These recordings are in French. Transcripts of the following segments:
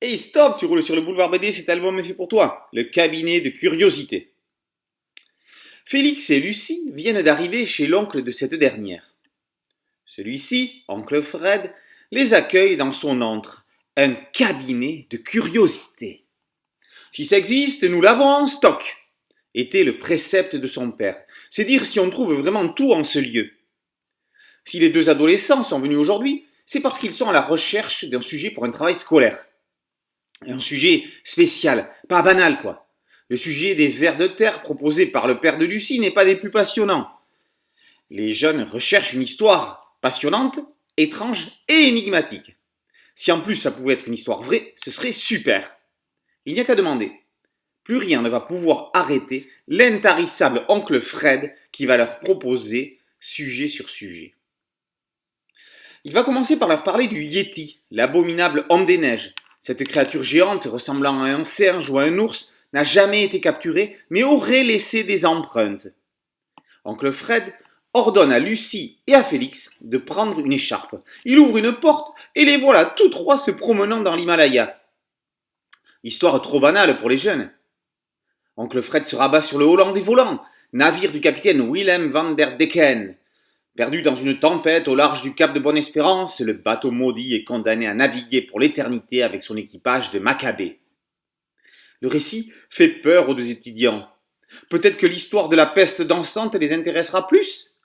Hey stop, tu roules sur le boulevard BD, cet album est fait pour toi. Le cabinet de curiosité. Félix et Lucie viennent d'arriver chez l'oncle de cette dernière. Celui-ci, oncle Fred, les accueille dans son antre, un cabinet de curiosité. Si ça existe, nous l'avons en stock, était le précepte de son père. C'est dire si on trouve vraiment tout en ce lieu. Si les deux adolescents sont venus aujourd'hui, c'est parce qu'ils sont à la recherche d'un sujet pour un travail scolaire. Un sujet spécial, pas banal quoi. Le sujet des vers de terre proposé par le père de Lucie n'est pas des plus passionnants. Les jeunes recherchent une histoire passionnante, étrange et énigmatique. Si en plus ça pouvait être une histoire vraie, ce serait super. Il n'y a qu'à demander. Plus rien ne va pouvoir arrêter l'intarissable oncle Fred qui va leur proposer sujet sur sujet. Il va commencer par leur parler du Yéti, l'abominable homme des neiges. Cette créature géante ressemblant à un singe ou à un ours n'a jamais été capturée, mais aurait laissé des empreintes. Oncle Fred ordonne à Lucie et à Félix de prendre une écharpe. Il ouvre une porte et les voilà tous trois se promenant dans l'Himalaya. Histoire trop banale pour les jeunes. Oncle Fred se rabat sur le Holland des volants, navire du capitaine Willem van der Decken. Perdu dans une tempête au large du cap de Bonne-Espérance, le bateau maudit est condamné à naviguer pour l'éternité avec son équipage de Maccabée. Le récit fait peur aux deux étudiants. Peut-être que l'histoire de la peste dansante les intéressera plus ?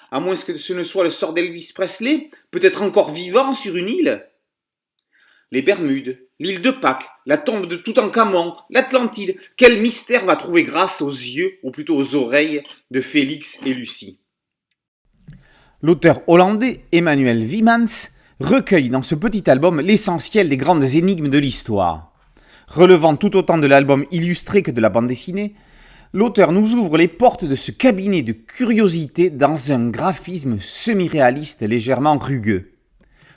À moins que ce ne soit le sort d'Elvis Presley, peut-être encore vivant sur une île ? Les Bermudes, l'île de Pâques, la tombe de Toutankhamon, l'Atlantide, quel mystère va trouver grâce aux yeux, ou plutôt aux oreilles, de Félix et Lucie ? L'auteur hollandais Emmanuel Wiemans recueille dans ce petit album l'essentiel des grandes énigmes de l'histoire. Relevant tout autant de l'album illustré que de la bande dessinée, l'auteur nous ouvre les portes de ce cabinet de curiosité dans un graphisme semi-réaliste légèrement rugueux.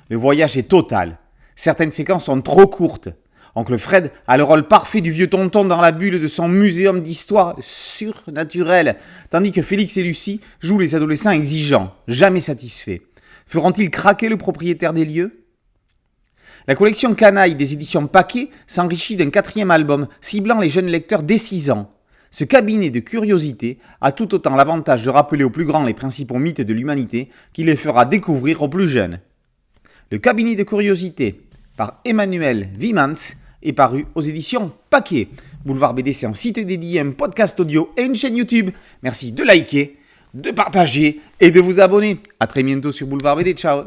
Le voyage est total. Certaines séquences sont trop courtes. Oncle Fred a le rôle parfait du vieux tonton dans la bulle de son muséum d'histoire surnaturelle, tandis que Félix et Lucie jouent les adolescents exigeants, jamais satisfaits. Feront-ils craquer le propriétaire des lieux ? La collection Canaille des éditions Paquet s'enrichit d'un 4e album ciblant les jeunes lecteurs dès 6 ans. Ce cabinet de curiosité a tout autant l'avantage de rappeler aux plus grands les principaux mythes de l'humanité qu'il les fera découvrir aux plus jeunes. Le cabinet de curiosité par Emmanuel Wiemans est paru aux éditions Paquet. Boulevard BD, c'est un site dédié, un podcast audio et une chaîne YouTube. Merci de liker, de partager et de vous abonner. A très bientôt sur Boulevard BD. Ciao.